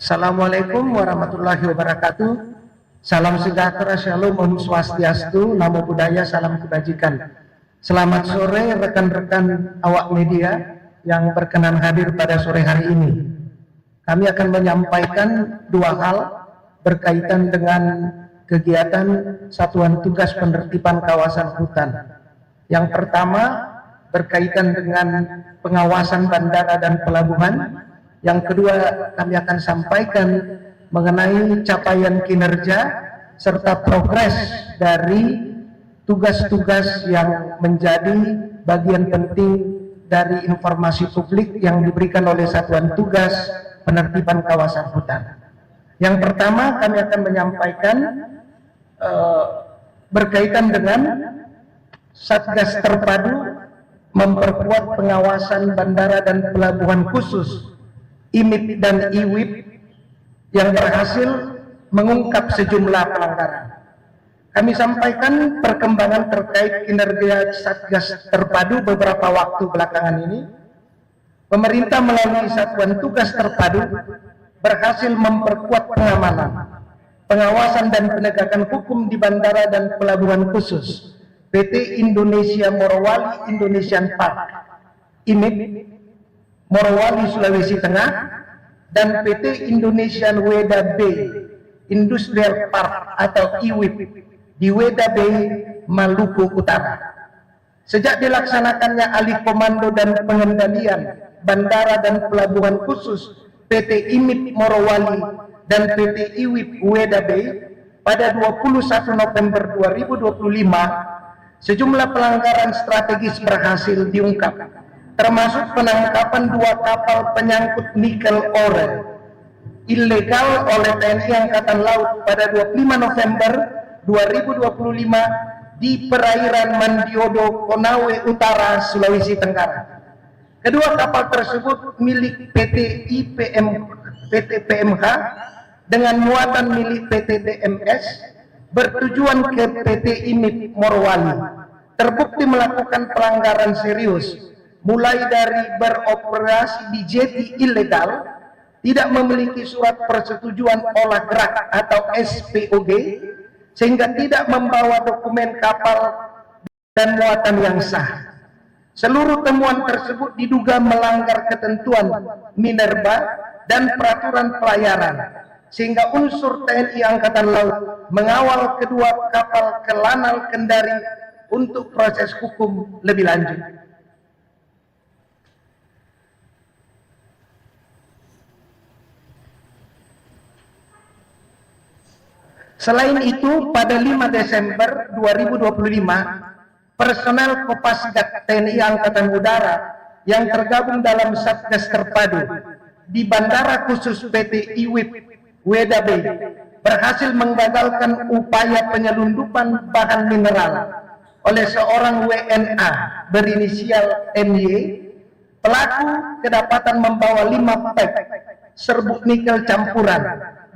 Assalamualaikum warahmatullahi wabarakatuh. Salam sejahtera, shalom, om swastiastu, namo buddhaya, salam kebajikan. Selamat sore rekan-rekan awak media yang berkenan hadir pada sore hari ini. Kami akan menyampaikan dua hal berkaitan dengan kegiatan Satuan Tugas Penertiban Kawasan Hutan. Yang pertama berkaitan dengan pengawasan bandara dan pelabuhan. Yang kedua, kami akan sampaikan mengenai capaian kinerja serta progres dari tugas-tugas yang menjadi bagian penting dari informasi publik yang diberikan oleh Satuan Tugas Penertiban Kawasan Hutan. Yang pertama, kami akan menyampaikan berkaitan dengan Satgas Terpadu memperkuat pengawasan bandara dan pelabuhan khusus IMIP dan IWIP yang berhasil mengungkap sejumlah pelanggaran. Kami sampaikan perkembangan terkait kinerja Satgas Terpadu beberapa waktu belakangan ini. Pemerintah melalui Satuan Tugas Terpadu berhasil memperkuat pengamanan, pengawasan dan penegakan hukum di bandara dan pelabuhan khusus PT Indonesia Morowali Indonesian Park IMIP Morowali Sulawesi Tengah dan PT Indonesian Weda Bay Industrial Park atau IWIP di Weda Bay, Maluku Utara. Sejak dilaksanakannya alih komando dan pengendalian bandara dan pelabuhan khusus PT IMIP Morowali dan PT IWIP Weda Bay pada 21 November 2025, sejumlah pelanggaran strategis berhasil diungkap, termasuk penangkapan 2 kapal penyangkut nikel ore ilegal oleh TNI Angkatan Laut pada 25 November 2025 di perairan Mandiodo, Konawe Utara, Sulawesi Tenggara. Kedua kapal tersebut milik PT PMH dengan muatan milik PT DMS bertujuan ke PT IMIP Morowali. Terbukti melakukan pelanggaran serius, mulai dari beroperasi di jeti ilegal, tidak memiliki surat persetujuan olah gerak atau SPOG, sehingga tidak membawa dokumen kapal dan muatan yang sah. Seluruh temuan tersebut diduga melanggar ketentuan Minerba dan peraturan pelayaran, sehingga unsur TNI Angkatan Laut mengawal kedua kapal ke Lanal Kendari untuk proses hukum lebih lanjut. Selain itu, pada 5 Desember 2025, personel Kopasgat TNI Angkatan Udara yang tergabung dalam Satgas Terpadu di Bandara Khusus PT IWIP Weda Bay berhasil menggagalkan upaya penyelundupan bahan mineral oleh seorang WNA berinisial MY. Pelaku kedapatan membawa 5 pek serbuk nikel campuran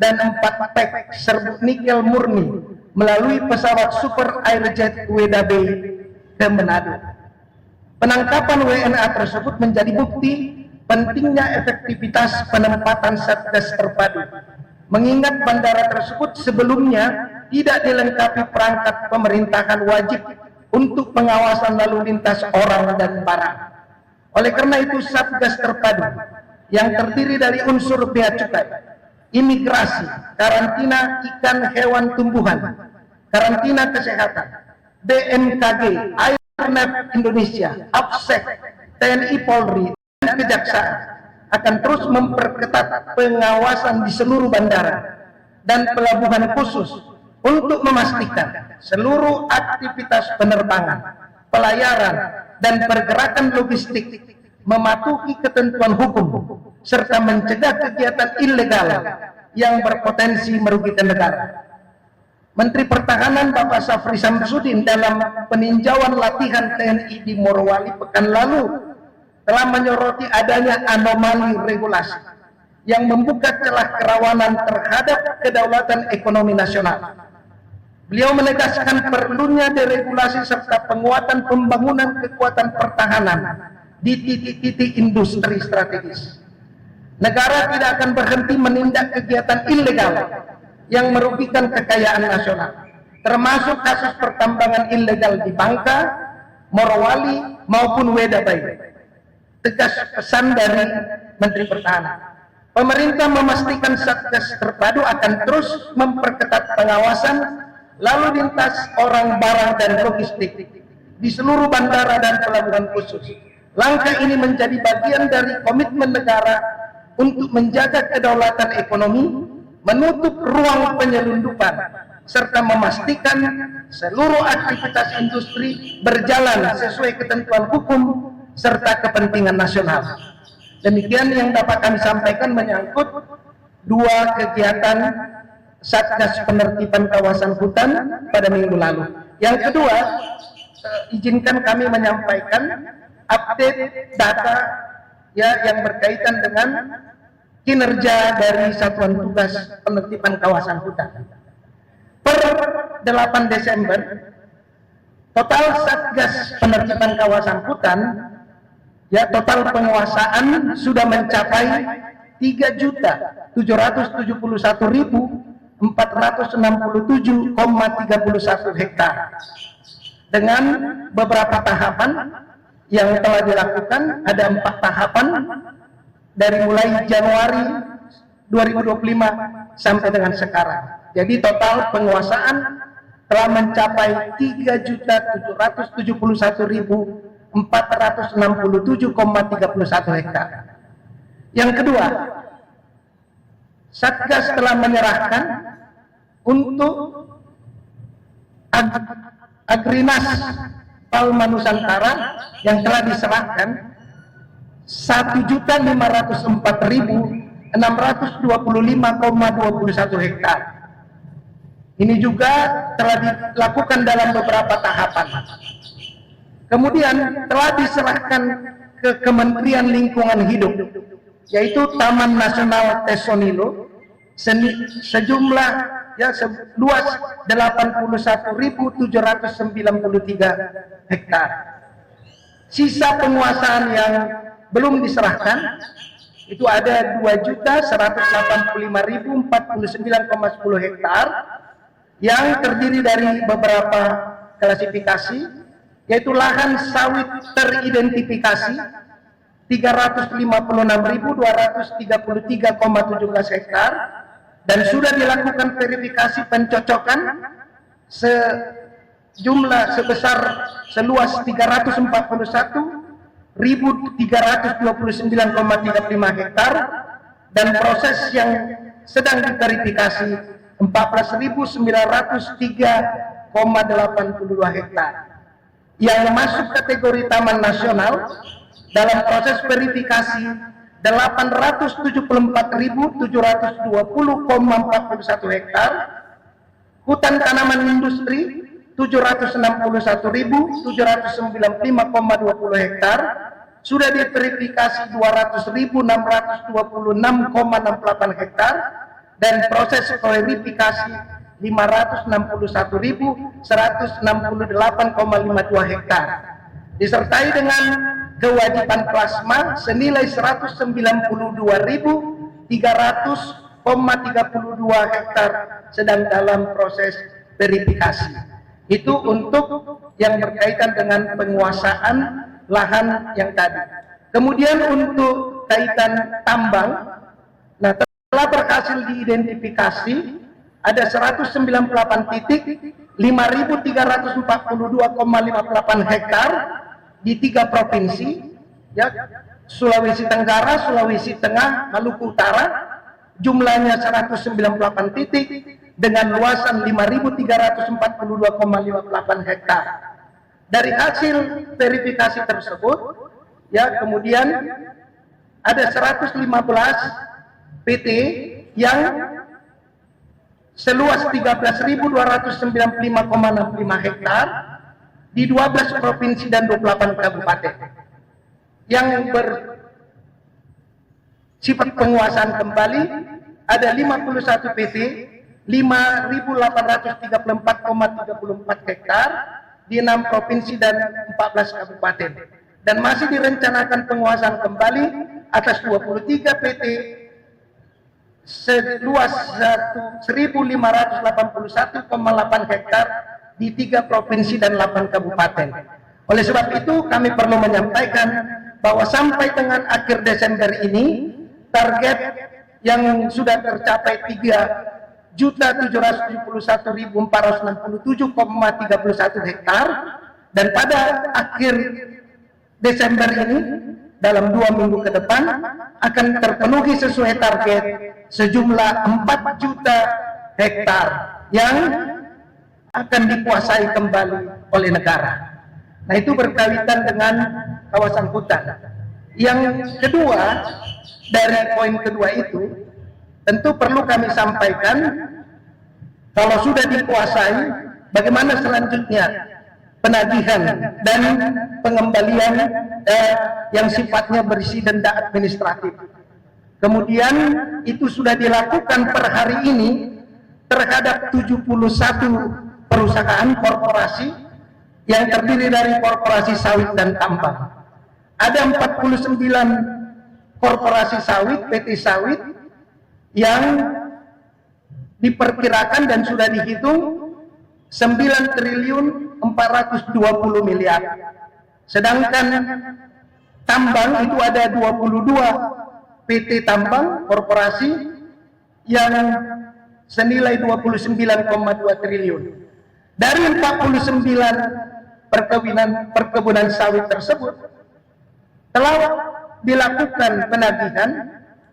dan 4 pek serbuk nikel murni melalui pesawat Super Airjet Weda Bay ke Manado. Penangkapan WNA tersebut menjadi bukti pentingnya efektivitas penempatan Satgas Terpadu, mengingat bandara tersebut sebelumnya tidak dilengkapi perangkat pemerintahan wajib untuk pengawasan lalu lintas orang dan barang. Oleh karena itu, Satgas Terpadu yang terdiri dari unsur bea cukai, imigrasi, karantina ikan, hewan, tumbuhan, karantina kesehatan, BMKG, Airnav Indonesia, APSEC, TNI Polri, dan Kejaksaan akan terus memperketat pengawasan di seluruh bandara dan pelabuhan khusus untuk memastikan seluruh aktivitas penerbangan, pelayaran, dan pergerakan logistik mematuhi ketentuan hukum serta mencegah kegiatan ilegal yang berpotensi merugikan negara. Menteri Pertahanan Bapak Safri Samsudin dalam peninjauan latihan TNI di Morowali pekan lalu telah menyoroti adanya anomali regulasi yang membuka celah kerawanan terhadap kedaulatan ekonomi nasional. Beliau menegaskan perlunya deregulasi serta penguatan pembangunan kekuatan pertahanan di titik-titik industri strategis. Negara tidak akan berhenti menindak kegiatan ilegal yang merugikan kekayaan nasional, termasuk kasus pertambangan ilegal di Bangka, Morowali, maupun Wedabai. Tegas pesan dari Menteri Pertahanan. Pemerintah memastikan Satgas Terpadu akan terus memperketat pengawasan lalu lintas orang, barang, dan logistik di seluruh bandara dan pelabuhan khusus. Langkah ini menjadi bagian dari komitmen negara untuk menjaga kedaulatan ekonomi, menutup ruang penyelundupan, serta memastikan seluruh aktivitas industri berjalan sesuai ketentuan hukum serta kepentingan nasional. Demikian yang dapat kami sampaikan menyangkut dua kegiatan Satgas Penertiban Kawasan Hutan pada minggu lalu. Yang kedua, izinkan kami menyampaikan update data yang berkaitan dengan kinerja dari Satuan Tugas Penertiban Kawasan Hutan. Per 8 Desember, total Satgas Penertiban Kawasan Hutan, total penguasaan sudah mencapai 3.771.467,31 hektar dengan beberapa tahapan yang telah dilakukan. Ada 4 tahapan dari mulai Januari 2025 sampai dengan sekarang. Jadi total penguasaan telah mencapai 3.771.467,31 hektar. Yang kedua, Satgas telah menyerahkan untuk Agrinas Palma Nusantara yang telah diserahkan 1.504.625,21 hektar. Ini juga telah dilakukan dalam beberapa tahapan. Kemudian telah diserahkan ke Kementerian Lingkungan Hidup, yaitu Taman Nasional Tesonilo, sejumlah seluas 81.793 hektar. Sisa penguasaan yang belum diserahkan itu ada 2.185.049,10 hektar yang terdiri dari beberapa klasifikasi, yaitu lahan sawit teridentifikasi 356.233,17 hektar dan sudah dilakukan verifikasi pencocokan sejumlah seluas 341.329,35 hektar dan proses yang sedang diverifikasi 14.903,82 hektar yang masuk kategori taman nasional. Dalam proses verifikasi 874.720,41 hektar, hutan tanaman industri 761.795,20 hektar, sudah diverifikasi 200.626,68 hektar, dan proses verifikasi 561.168,52 hektar, disertai dengan kewajiban plasma senilai 192.300,32 hektar sedang dalam proses verifikasi. Itu untuk yang berkaitan dengan penguasaan lahan yang tadi. Kemudian untuk kaitan tambang, nah telah berhasil diidentifikasi ada 198 titik 5.342,58 hektar di 3 provinsi, Sulawesi Tenggara, Sulawesi Tengah, Maluku Utara, jumlahnya 198 titik dengan luasan 5.342,58 hektar. Dari hasil verifikasi tersebut, kemudian ada 115 PT yang seluas 13.295,65 hektar di 12 provinsi dan 28 kabupaten yang bersifat penguasaan kembali. Ada 51 PT 5.834,34 hektar di 6 provinsi dan 14 kabupaten, dan masih direncanakan penguasaan kembali atas 23 PT seluas 1.581,8 hektar di 3 provinsi dan 8 kabupaten. Oleh sebab itu kami perlu menyampaikan bahwa sampai dengan akhir Desember ini target yang sudah tercapai 3.771.467,31 hektar, dan pada akhir Desember ini dalam 2 minggu ke depan akan terpenuhi sesuai target sejumlah 4 juta hektar yang akan dikuasai kembali oleh negara. Nah, itu berkaitan dengan kawasan hutan. Yang kedua, dari poin kedua itu, tentu perlu kami sampaikan, kalau sudah dikuasai, bagaimana selanjutnya penagihan dan pengembalian yang sifatnya berisi denda administratif. Kemudian itu sudah dilakukan per hari ini terhadap 71 perusahaan korporasi yang terdiri dari korporasi sawit dan tambang. Ada 49 korporasi sawit, PT sawit, yang diperkirakan dan sudah dihitung 9.420 miliar. Sedangkan tambang itu ada 22 PT tambang korporasi yang senilai 29,2 triliun. Dari 49 perkebunan sawit tersebut telah dilakukan penagihan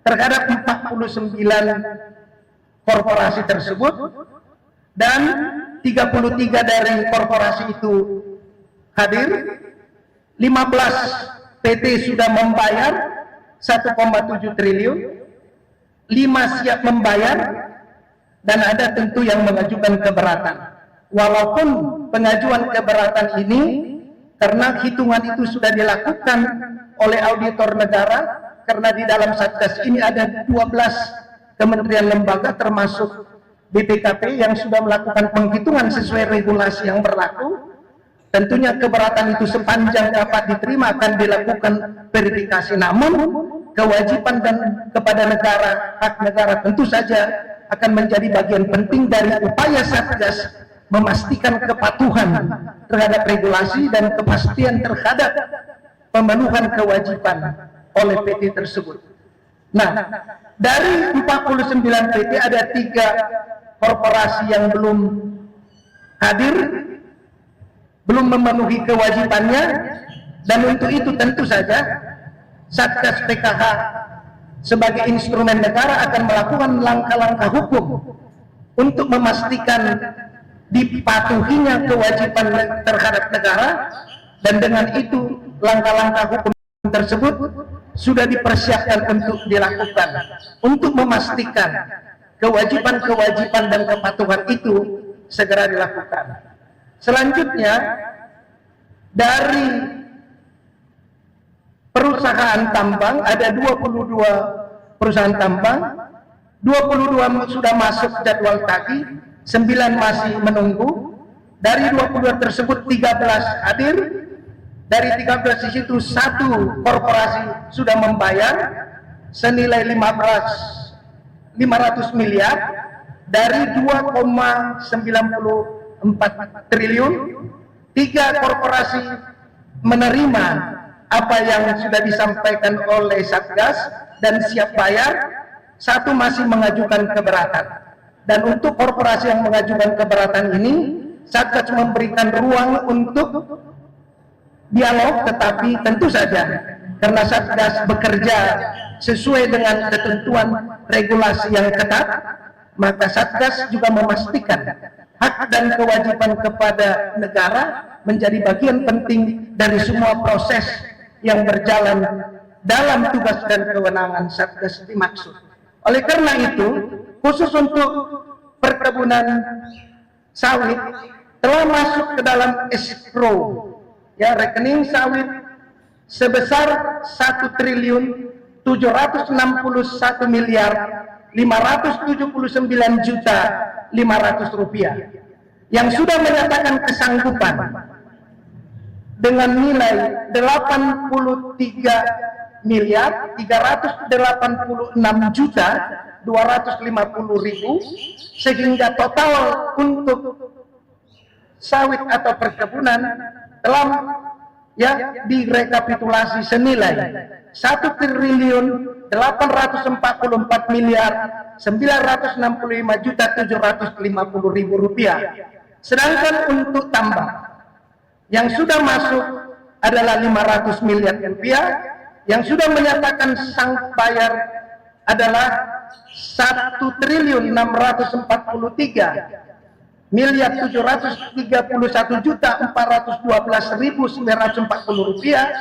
terhadap 49 korporasi tersebut, dan 33 dari korporasi itu hadir, 15 PT sudah membayar 1,7 triliun, 5 siap membayar, dan ada tentu yang mengajukan keberatan. Walaupun pengajuan keberatan ini, karena hitungan itu sudah dilakukan oleh auditor negara, karena di dalam Satgas ini ada 12 kementerian lembaga termasuk BPKP yang sudah melakukan penghitungan sesuai regulasi yang berlaku, tentunya keberatan itu sepanjang dapat diterima akan dilakukan verifikasi. Namun kewajiban dan kepada negara, hak negara tentu saja akan menjadi bagian penting dari upaya Satgas memastikan kepatuhan terhadap regulasi dan kepastian terhadap pemenuhan kewajiban oleh PT tersebut. Nah, dari 49 PT ada 3 korporasi yang belum hadir, belum memenuhi kewajibannya, dan untuk itu tentu saja Satgas PKH sebagai instrumen negara akan melakukan langkah-langkah hukum untuk memastikan dipatuhinya kewajiban terhadap negara, dan dengan itu langkah-langkah hukum tersebut sudah dipersiapkan untuk dilakukan untuk memastikan kewajiban-kewajiban dan kepatuhan itu segera dilakukan. Selanjutnya, dari perusahaan tambang ada 22 perusahaan tambang, 22 sudah masuk jadwal tagih, 9 masih menunggu. Dari 22 tersebut 13 hadir. Dari 13 di situ 1 korporasi sudah membayar senilai 500 miliar dari 2,94 triliun. 3 korporasi menerima apa yang sudah disampaikan oleh Satgas dan siap bayar. 1 masih mengajukan keberatan. Dan untuk korporasi yang mengajukan keberatan ini, Satgas memberikan ruang untuk dialog, tetapi tentu saja karena Satgas bekerja sesuai dengan ketentuan regulasi yang ketat, maka Satgas juga memastikan hak dan kewajiban kepada negara menjadi bagian penting dari semua proses yang berjalan dalam tugas dan kewenangan Satgas dimaksud. Oleh karena itu, khusus untuk perkebunan sawit telah masuk ke dalam escrow, ya, rekening sawit sebesar 1.761.579.500 rupiah yang sudah menyatakan kesanggupan dengan nilai 83 386.250.000, sehingga total untuk sawit atau perkebunan telah direkapitulasi senilai 1.844.965.750.000 rupiah. Sedangkan untuk tambang yang sudah masuk adalah 500 miliar rupiah, yang sudah menyatakan sang bayar adalah 1.644.731.412.940 rupiah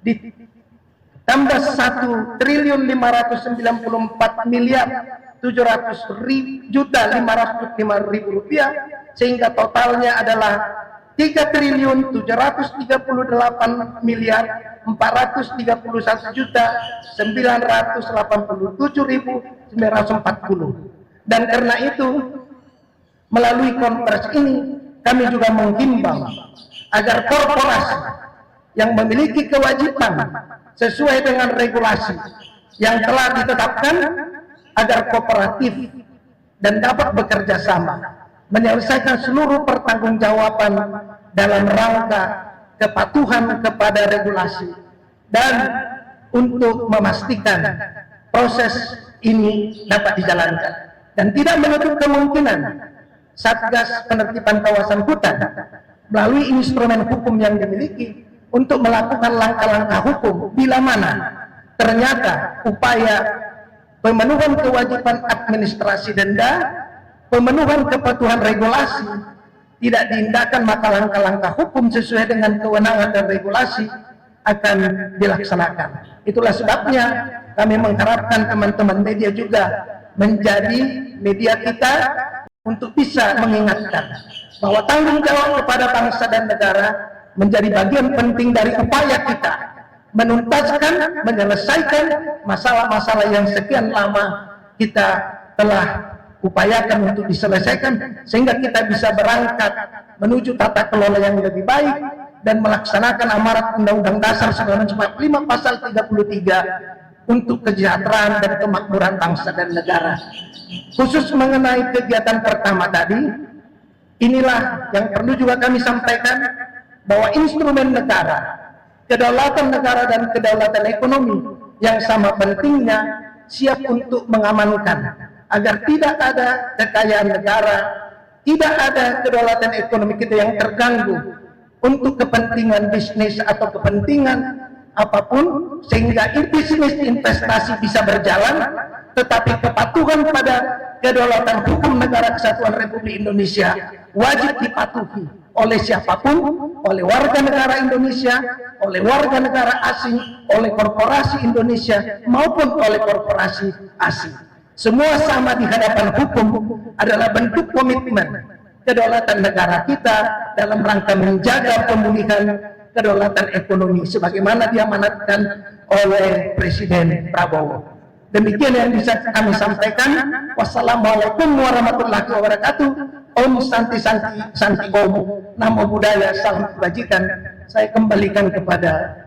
ditambah 1.594.700.505.000 rupiah, sehingga totalnya adalah 3.738.431.987.940. Dan karena itu, melalui konferensi ini kami juga menghimbau agar korporasi yang memiliki kewajiban sesuai dengan regulasi yang telah ditetapkan agar kooperatif dan dapat bekerja sama menyelesaikan seluruh pertanggungjawaban dalam rangka kepatuhan kepada regulasi dan untuk memastikan proses ini dapat dijalankan, dan tidak menutup kemungkinan Satgas Penertiban Kawasan Hutan melalui instrumen hukum yang dimiliki untuk melakukan langkah-langkah hukum bila mana ternyata upaya pemenuhan kewajiban administrasi denda, pemenuhan kepatuhan regulasi tidak diindahkan, maka langkah-langkah hukum sesuai dengan kewenangan dan regulasi akan dilaksanakan. Itulah sebabnya kami mengharapkan teman-teman media juga menjadi media kita untuk bisa mengingatkan bahwa tanggung jawab kepada bangsa dan negara menjadi bagian penting dari upaya kita menuntaskan, menyelesaikan masalah-masalah yang sekian lama kita telah upayakan untuk diselesaikan, sehingga kita bisa berangkat menuju tata kelola yang lebih baik dan melaksanakan amanat Undang-Undang Dasar 1945 pasal 33 untuk kesejahteraan dan kemakmuran bangsa dan negara. Khusus mengenai kegiatan pertama tadi, inilah yang perlu juga kami sampaikan, bahwa instrumen negara, kedaulatan negara dan kedaulatan ekonomi yang sama pentingnya siap untuk mengamankan agar tidak ada kekayaan negara, tidak ada kedaulatan ekonomi kita yang terganggu untuk kepentingan bisnis atau kepentingan apapun, sehingga bisnis investasi bisa berjalan, tetapi kepatuhan pada kedaulatan hukum negara kesatuan Republik Indonesia wajib dipatuhi oleh siapapun, oleh warga negara Indonesia, oleh warga negara asing, oleh korporasi Indonesia maupun oleh korporasi asing. Semua sama di hadapan hukum adalah bentuk komitmen kedaulatan negara kita dalam rangka menjaga pemulihan kedaulatan ekonomi sebagaimana diamanatkan oleh Presiden Prabowo. Demikian yang bisa kami sampaikan. Wassalamualaikum warahmatullahi wabarakatuh. Om Santi Santi Santi Om. Namo Buddhaya, salam kebajikan. Saya kembalikan kepada